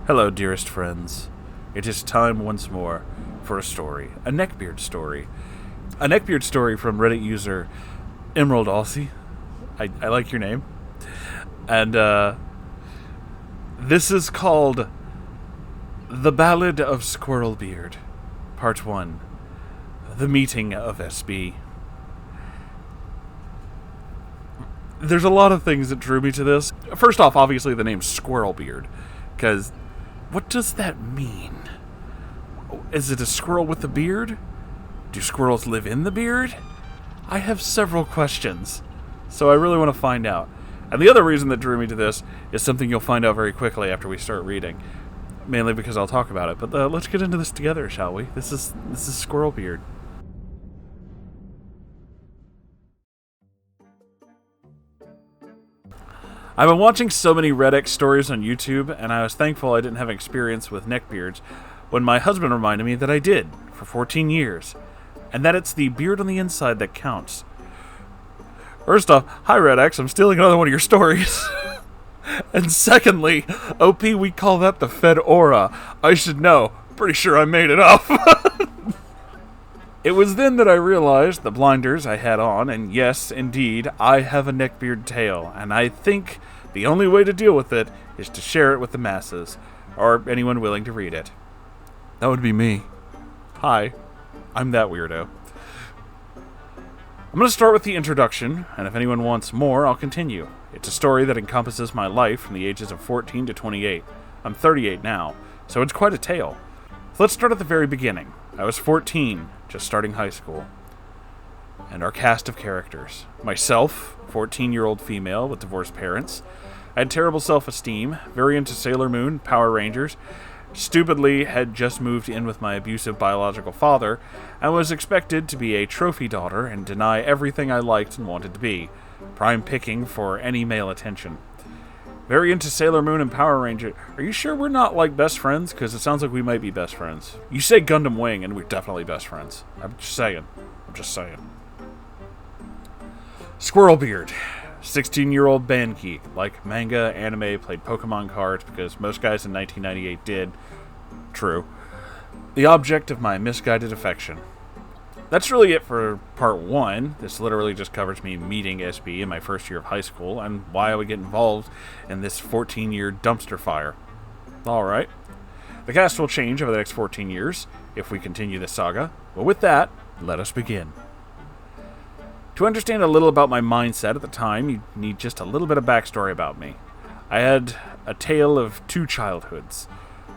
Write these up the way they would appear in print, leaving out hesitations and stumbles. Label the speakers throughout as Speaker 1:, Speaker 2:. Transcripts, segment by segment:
Speaker 1: Hello, dearest friends. It is time once more for a story. A Neckbeard story. A Neckbeard story from Reddit user Emerald Aussie. I like your name. And, this is called The Ballad of Squirrel Beard, Part 1. The Meeting of SB. There's a lot of things that drew me to this. First off, obviously the name Squirrel Beard, because what does that mean? Is it a squirrel with a beard? Do squirrels live in the beard? I have several questions, so I really want to find out. And the other reason that drew me to this is something you'll find out very quickly after we start reading, mainly because I'll talk about it. But let's get into this together, shall we? This is Squirrel Beard. I've been watching so many Reddit stories on YouTube, and I was thankful I didn't have experience with neckbeards when my husband reminded me that I did for 14 years, and that it's the beard on the inside that counts. First off, hi Redex, I'm stealing another one of your stories. And secondly, OP, we call that the Fed Aura. I should know. Pretty sure I made it up. It was then that I realized the blinders I had on, and yes, indeed, I have a neckbeard tail, and I think the only way to deal with it is to share it with the masses, or anyone willing to read it. That would be me. Hi, I'm that weirdo. I'm going to start with the introduction, and if anyone wants more, I'll continue. It's a story that encompasses my life from the ages of 14 to 28. I'm 38 now, so it's quite a tale. So let's start at the very beginning. I was 14, just starting high school. And our cast of characters. Myself, 14-year-old female with divorced parents. I had terrible self-esteem, very into Sailor Moon, Power Rangers, stupidly had just moved in with my abusive biological father, and was expected to be a trophy daughter and deny everything I liked and wanted to be. Prime picking for any male attention. Very into Sailor Moon and Power Ranger. Are you sure we're not, like, best friends? Because it sounds like we might be best friends. You say Gundam Wing, and we're definitely best friends. I'm just saying. Squirrel Beard. 16-year-old band geek. Like manga, anime, played Pokemon cards, because most guys in 1998 did. True. The object of my misguided affection. That's really it for part 1. This literally just covers me meeting SB in my first year of high school, and why I would get involved in this 14-year dumpster fire. Alright. The cast will change over the next 14 years, if we continue this saga. But with that, let us begin. To understand a little about my mindset at the time, you need just a little bit of backstory about me. I had a tale of 2 childhoods.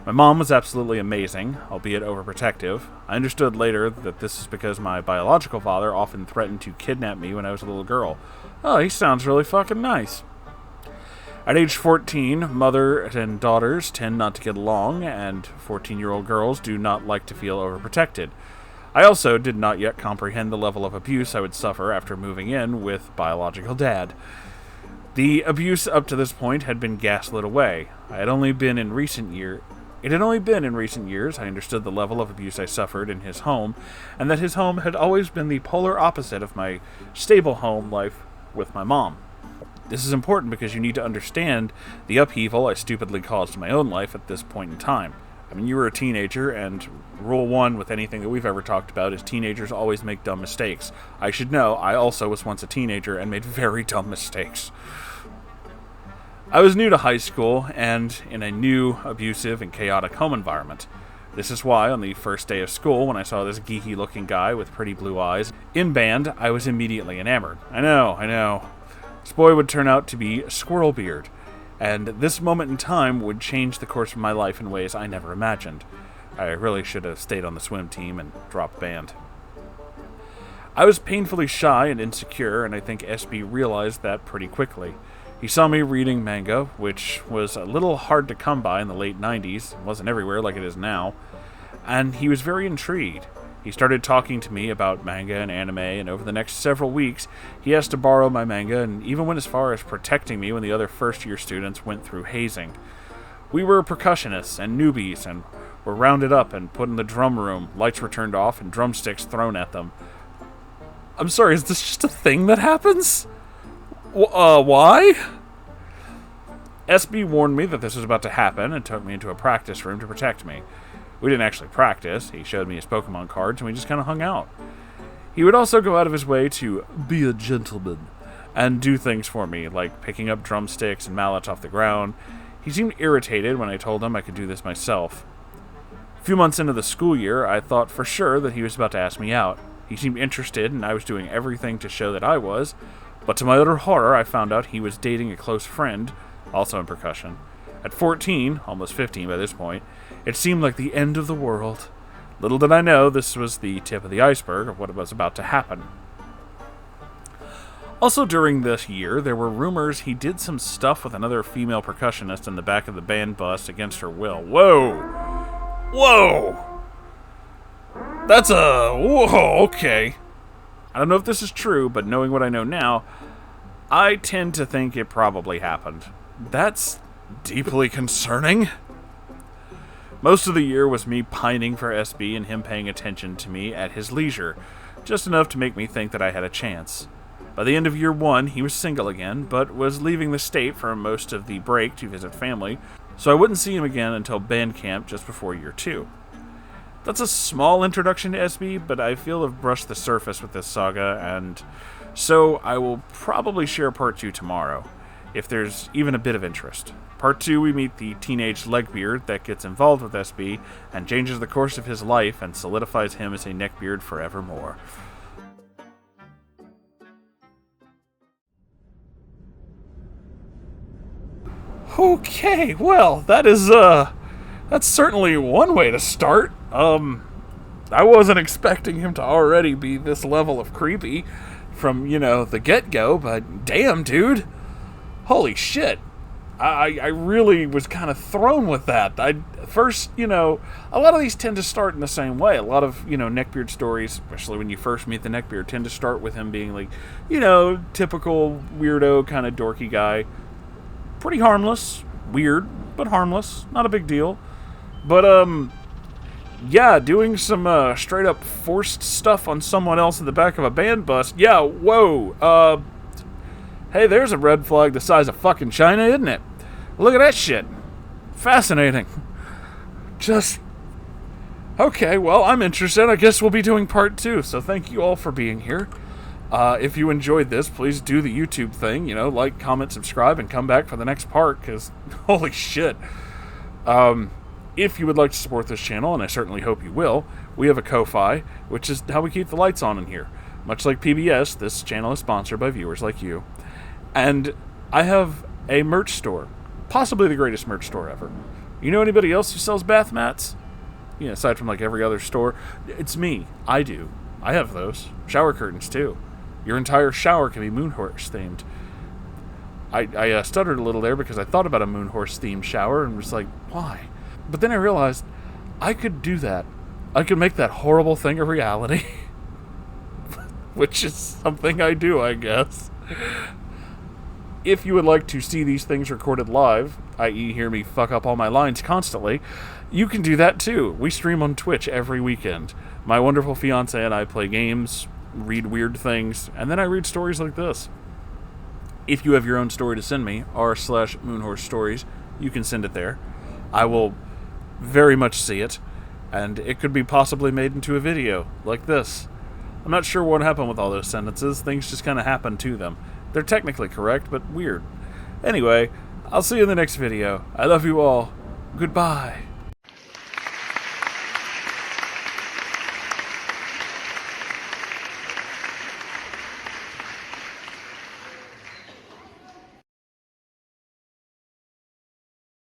Speaker 1: My mom was absolutely amazing, albeit overprotective. I understood later that this is because my biological father often threatened to kidnap me when I was a little girl. Oh, he sounds really fucking nice. At age 14, mother and daughters tend not to get along, and 14-year-old girls do not like to feel overprotected. I also did not yet comprehend the level of abuse I would suffer after moving in with biological dad. The abuse up to this point had been gaslit away. It had only been in recent years I understood the level of abuse I suffered in his home, and that his home had always been the polar opposite of my stable home life with my mom. This is important because you need to understand the upheaval I stupidly caused to my own life at this point in time. I mean, you were a teenager, and rule 1 with anything that we've ever talked about is teenagers always make dumb mistakes. I should know, I also was once a teenager and made very dumb mistakes. I was new to high school and in a new, abusive, and chaotic home environment. This is why, on the first day of school, when I saw this geeky-looking guy with pretty blue eyes in band, I was immediately enamored. I know. This boy would turn out to be Squirrel Beard, and this moment in time would change the course of my life in ways I never imagined. I really should have stayed on the swim team and dropped band. I was painfully shy and insecure, and I think SB realized that pretty quickly. He saw me reading manga, which was a little hard to come by in the late 90s. It wasn't everywhere like it is now. And he was very intrigued. He started talking to me about manga and anime, and over the next several weeks, he asked to borrow my manga and even went as far as protecting me when the other first-year students went through hazing. We were percussionists and newbies, and were rounded up and put in the drum room. Lights were turned off and drumsticks thrown at them. I'm sorry, is this just a thing that happens? Why? SB warned me that this was about to happen and took me into a practice room to protect me. We didn't actually practice. He showed me his Pokemon cards and we just kind of hung out. He would also go out of his way to be a gentleman and do things for me, like picking up drumsticks and mallets off the ground. He seemed irritated when I told him I could do this myself. A few months into the school year, I thought for sure that he was about to ask me out. He seemed interested, and I was doing everything to show that I was, but to my utter horror, I found out he was dating a close friend, also in percussion. At 14, almost 15 by this point, it seemed like the end of the world. Little did I know this was the tip of the iceberg of what was about to happen. Also during this year, there were rumors he did some stuff with another female percussionist in the back of the band bus against her will. Whoa! Whoa! That's a... Whoa, okay. I don't know if this is true, but knowing what I know now, I tend to think it probably happened. That's deeply concerning. Most of the year was me pining for SB and him paying attention to me at his leisure, just enough to make me think that I had a chance. By the end of year 1, he was single again, but was leaving the state for most of the break to visit family, so I wouldn't see him again until band camp just before year 2. That's a small introduction to SB, but I feel I've brushed the surface with this saga, and so I will probably share part 2 tomorrow, if there's even a bit of interest. Part 2, we meet the teenage Neckbeard that gets involved with SB and changes the course of his life and solidifies him as a Neckbeard forevermore. Okay, well, that's certainly one way to start. I wasn't expecting him to already be this level of creepy from, the get-go, but damn, dude. Holy shit. I really was kind of thrown with that. First, a lot of these tend to start in the same way. A lot of, Neckbeard stories, especially when you first meet the Neckbeard, tend to start with him being like, typical weirdo kind of dorky guy. Pretty harmless. Weird, but harmless. Not a big deal. But, yeah, doing some straight up forced stuff on someone else in the back of a band bus. Yeah, whoa. Hey, there's a red flag the size of fucking China, isn't it? Look at that shit. Fascinating. Okay, well, I'm interested. I guess we'll be doing part 2, so thank you all for being here. If you enjoyed this, please do the YouTube thing, like, comment, subscribe, and come back for the next part, because, holy shit. If you would like to support this channel, and I certainly hope you will, we have a Ko-Fi, which is how we keep the lights on in here. Much like PBS, this channel is sponsored by viewers like you. And I have a merch store, possibly the greatest merch store ever. You know anybody else who sells bath mats? Aside from like every other store, it's me. I do. I have those. Shower curtains too. Your entire shower can be Moonhorse themed. I stuttered a little there because I thought about a Moonhorse themed shower and was like, why? But then I realized I could do that. I could make that horrible thing a reality. Which is something I do, I guess. If you would like to see these things recorded live, i.e. hear me fuck up all my lines constantly, you can do that too. We stream on Twitch every weekend. My wonderful fiancé and I play games, read weird things, and then I read stories like this. If you have your own story to send me, r/Moonhorse Stories, you can send it there. I will very much see it, and it could be possibly made into a video, like this. I'm not sure what happened with all those sentences. Things just kind of happened to them. They're technically correct, but weird. Anyway, I'll see you in the next video. I love you all. Goodbye.